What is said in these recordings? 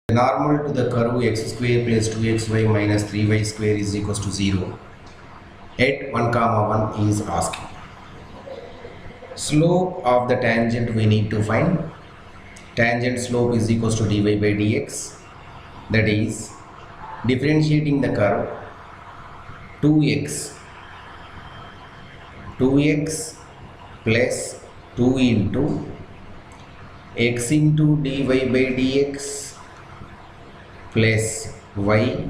Normal to the curve x square plus 2xy minus 3y square is equals to 0 at 1 comma 1 is asking. Slope of the tangent we need to find. Tangent slope is equals to dy by dx, that is differentiating the curve 2x plus 2 into x into dy by dx plus y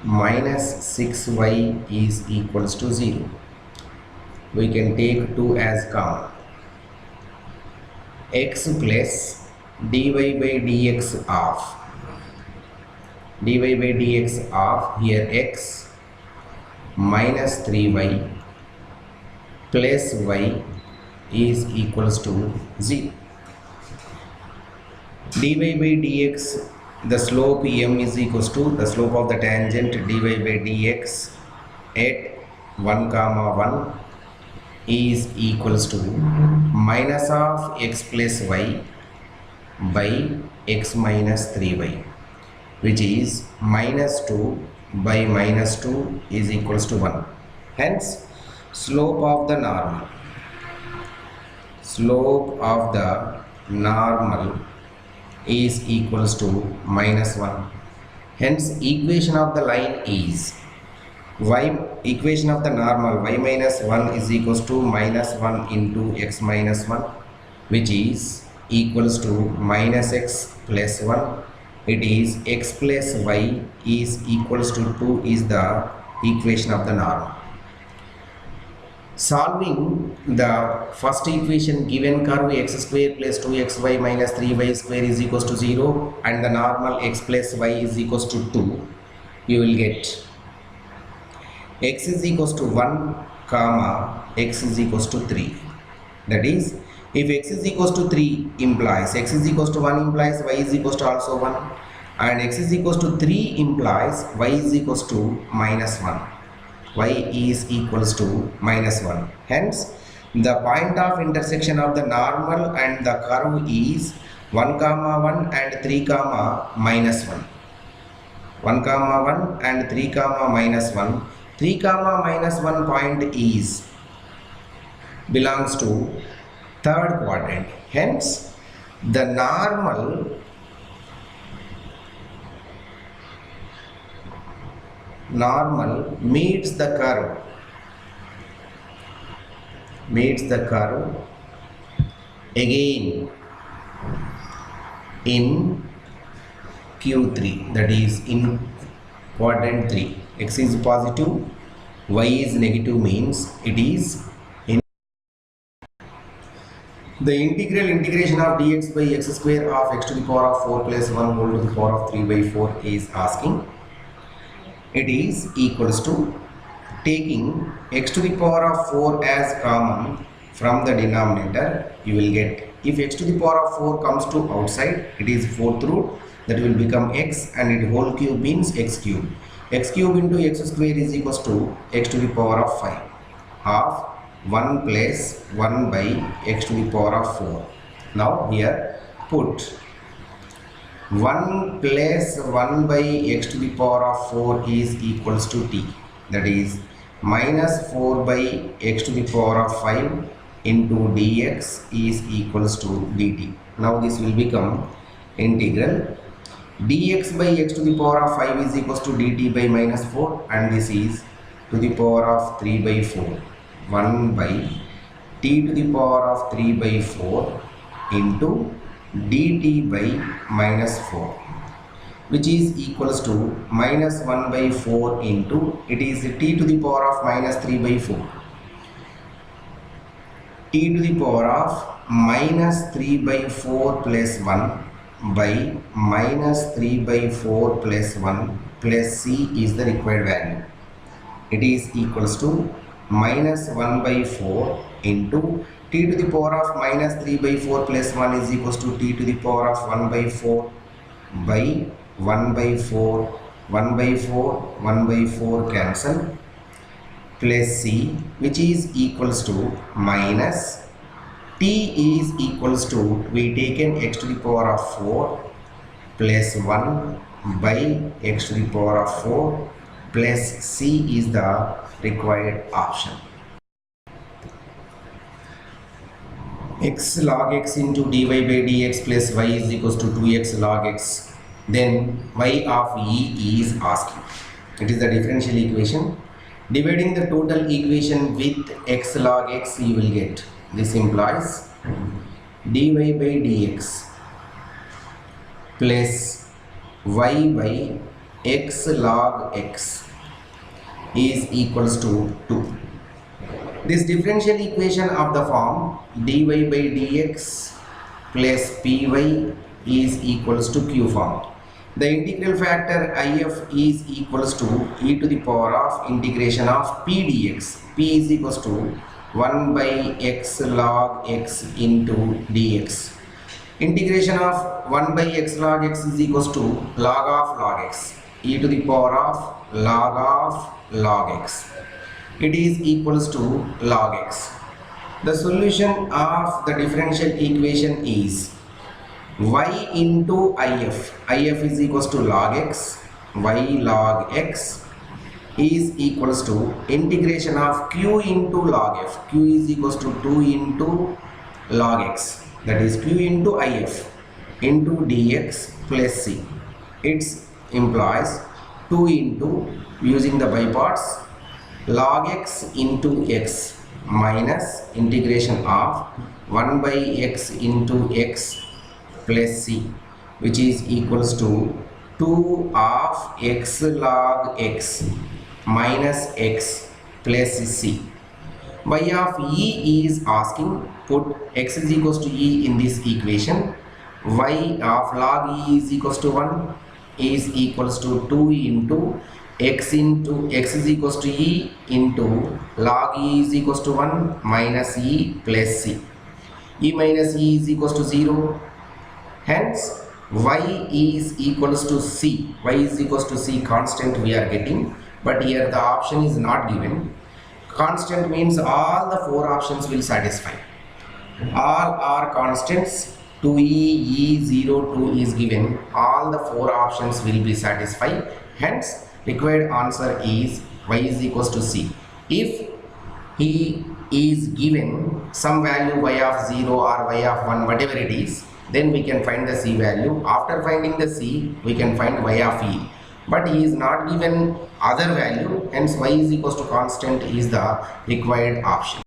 minus 6y is equals to 0. We can take 2 as common. X plus dy by dx of here x minus 3y plus y is equals to 0. dy by dx, the slope m is equals to the slope of the tangent dy by dx at 1 comma 1 is equals to minus of x plus y by x minus 3y, which is minus 2 by minus 2 is equals to 1. Hence, slope of the normal is equals to minus 1. Hence, equation of the line is equation of the normal y minus 1 is equals to minus 1 into x minus 1, which is equals to minus x plus 1. It is x plus y is equals to 2 is the equation of the normal. Solving the first equation, given curve x square plus 2xy minus 3y square is equals to 0 and the normal x plus y is equals to 2, you will get x is equals to 1 comma x is equals to 3. That is, if x is equals to 3 implies x is equals to 1 implies y is equals to also 1, and x is equals to 3 implies y is equals to minus 1. Y is equals to minus 1. Hence, the point of intersection of the normal and the curve is 1 comma 1 and 3 comma minus 1. 1 comma 1 and 3 comma minus 1. 3 comma minus 1 point is belongs to third quadrant. Hence, the normal meets the curve again in Q3, that is in quadrant 3. X is positive, y is negative, means it is in the integration of dx by x square of x to the power of 4 plus 1 whole to the power of 3 by 4 is asking. It is equals to taking x to the power of 4 as common from the denominator, you will get, if x to the power of 4 comes to outside, it is 4th root, that will become x, and it whole cube means x cube. X cube into x square is equals to x to the power of 5 of 1 plus 1 by x to the power of 4. Now here put 1 plus 1 by x to the power of 4 is equals to t, that is minus 4 by x to the power of 5 into dx is equals to dt. Now this will become integral dx by x to the power of 5 is equals to dt by minus 4, and this is to the power of 3 by 4. 1 by t to the power of 3 by 4 into dt by minus 4, which is equals to minus 1 by 4 into, it is t to the power of minus 3 by 4. T to the power of minus 3 by 4 plus 1 by minus 3 by 4 plus 1 plus c is the required value. It is equals to minus 1 by 4 into t to the power of minus 3 by 4 plus 1 is equals to t to the power of 1 by 4 by 1 by 4, 1 by 4, 1 by 4 cancel. plus c, which is equals to minus t is equals to, we taken x to the power of 4 plus 1 by x to the power of 4 plus c is the required option. X log x into dy by dx plus y is equals to 2x log x. Then y of e is asking. It is the differential equation. Dividing the total equation with x log x, you will get. This implies dy by dx plus y by x log x is equals to 2. This differential equation of the form dy by dx plus py is equals to q form. The integral factor if is equals to e to the power of integration of p dx. P is equals to 1 by x log x into dx. Integration of 1 by x log x is equals to log x, e to the power of log x. It is equals to log x. The solution of the differential equation is y into if. If is equals to log x. Y log x is equals to integration of q into log f. Q is equals to 2 into log x. That is q into if into dx plus c. It implies 2 into, using the by parts, log x into x minus integration of 1 by x into x plus c, which is equals to 2 of x log x minus x plus c. Y of e is asking, put x is equals to e in this equation. Y of log e is equals to 1 is equals to 2 into x is equals to e into log e is equals to 1 minus e plus c. E minus e is equals to 0. Hence y is equals to c. Y is equals to c constant we are getting, but here the option is not given. Constant means all the 4 options will satisfy. All are constants. 2e, e0, 2 is given. All the 4 options will be satisfied. Hence required answer is y is equals to c. If he is given some value y of 0 or y of 1, whatever it is, then we can find the c value. After finding the c, we can find y of e. But he is not given other value, hence y is equals to constant is the required option.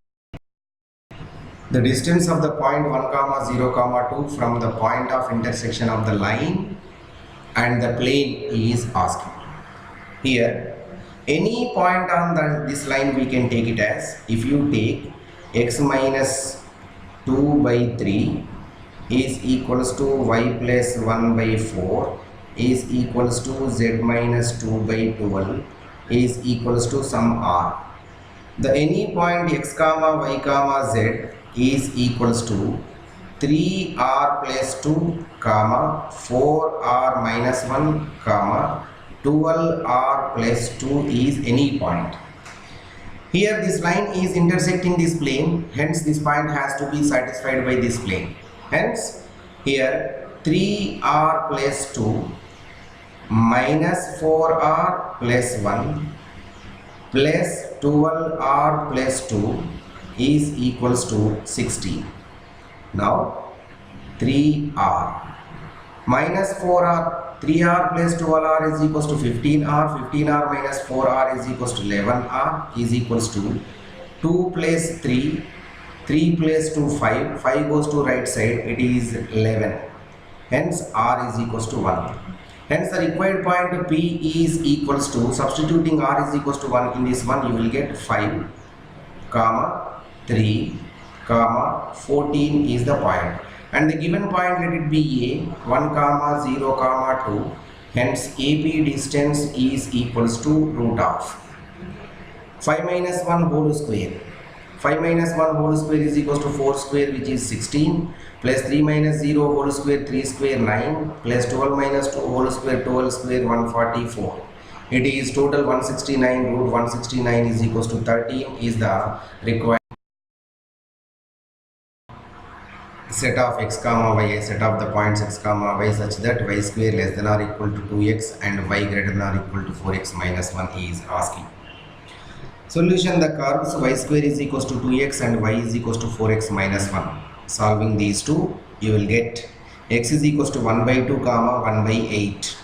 The distance of the point 1, 0, 2 from the point of intersection of the line and the plane is asking. Here, any point on this line we can take it as, if you take x minus 2 by 3 is equals to y plus 1 by 4 is equals to z minus 2 by 12 is equals to some r. The any point x comma y comma z is equals to 3r plus 2 comma 4r minus 1 comma 12r plus 2 is any point. Here this line is intersecting this plane, hence this point has to be satisfied by this plane. Hence here 3r plus 2 minus 4r plus 1 plus 12r plus 2 is equals to 16. Now 3r minus 4r, 3r plus 12r is equals to 15r, 15r minus 4r is equals to 11r is equals to 2 plus 3, 3 plus 2 5, 5 goes to right side, it is 11, hence r is equals to 1. Hence the required point P is equals to, substituting r is equals to 1 in this one, you will get 5 comma 3 comma 14 is the point. And the given point, let it be a 1 comma 0 comma 2, hence AP distance is equals to root of 5 minus 1 whole square. 5 minus 1 whole square is equals to 4 square, which is 16, plus 3 minus 0 whole square, 3 square 9, plus 12 minus 2 whole square, 12 square 144. It is total 169, root 169 is equals to 13 is the required set of x comma y, a set of the points x comma y such that y square less than or equal to 2x and y greater than or equal to 4x minus 1 is asking. Solution: the curves y square is equals to 2x and y is equals to 4x minus 1. Solving these two, you will get x is equals to 1 by 2 comma 1 by 8.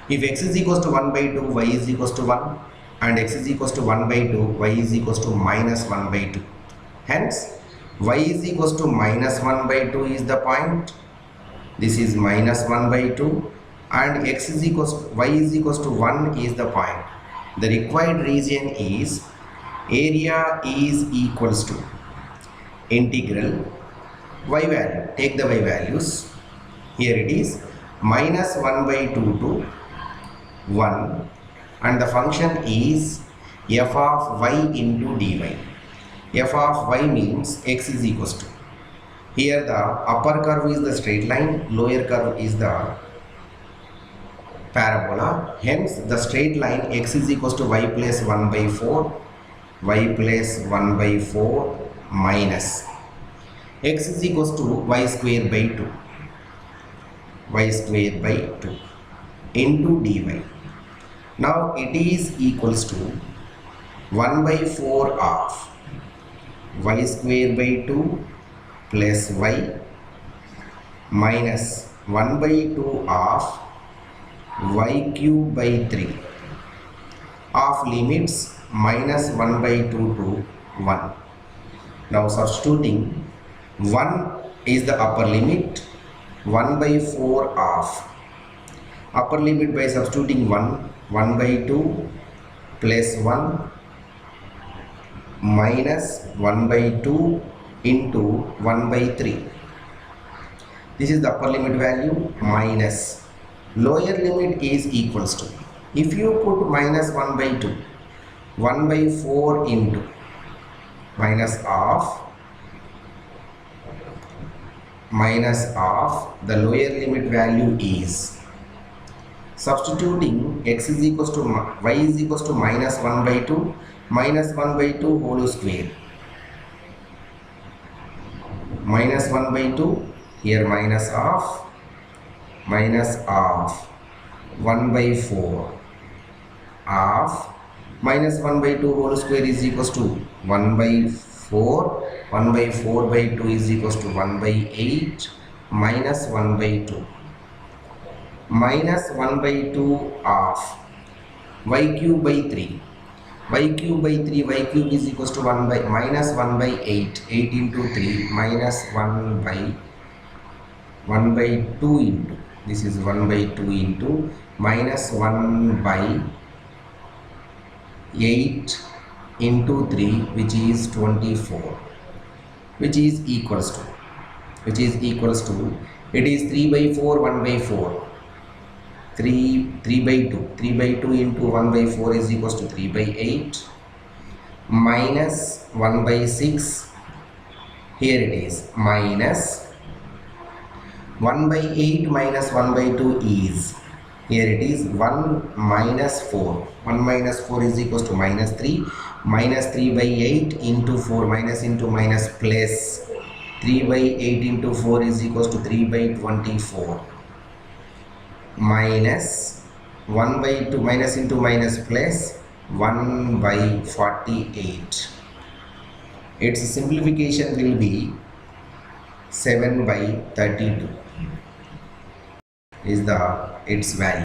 If x is equals to 1 by 2, y is equals to 1, and x is equals to 1 by 2, y is equals to minus 1 by 2. Hence, y is equals to minus 1 by 2 is the point. This is minus 1 by 2, and x is equals to, y is equals to 1 is the point. The required region is area is equals to integral y value. Take the y values. Here it is minus 1 by 2 to 1, and the function is f of y into dy. F of y means x is equals to, here the upper curve is the straight line, lower curve is the parabola. Hence the straight line x is equals to y plus 1 by 4, y plus 1 by 4 minus x is equals to y square by 2, y square by 2 into dy. Now it is equals to 1 by 4 of y square by 2 plus y minus 1 by 2 of y cube by 3 of limits minus 1 by 2 to 1. Now substituting, 1 is the upper limit, 1 by 4 of upper limit by substituting 1 by 2 plus 1 minus 1 by 2 into 1 by 3. This is the upper limit value, minus lower limit is equals to, if you put minus 1 by 2, 1 by 4 into minus of the lower limit value is, substituting x is equals to y is equals to minus 1 by 2 minus 1 by 2 whole square, minus 1 by 2, here minus of 1 by 4 of minus 1 by 2 whole square is equals to 1 by 4, 1 by 4 by 2 is equals to 1 by 8 minus 1 by 2, minus 1 by 2 of y cube by 3, y cube by 3, y cube is equals to 1 by minus 1 by 8, 8 into 3 minus 1 by 2 into, this is 1 by 2 into minus 1 by 8 into 3, which is 24, which is equals to, it is 3 by 4, 1 by 4, 3 by 2, 3 by 2 into 1 by 4 is equals to 3 by 8 minus 1 by 6, here it is minus 1 by 8 minus 1 by 2 is, here it is 1 minus 4, 1 minus 4 is equals to minus 3, minus 3 by 8 into 4, minus into minus plus 3 by 8 into 4 is equals to 3 by 24 minus 1 by 2, minus into minus plus 1 by 48. Its simplification will be 7 by 32 is its value.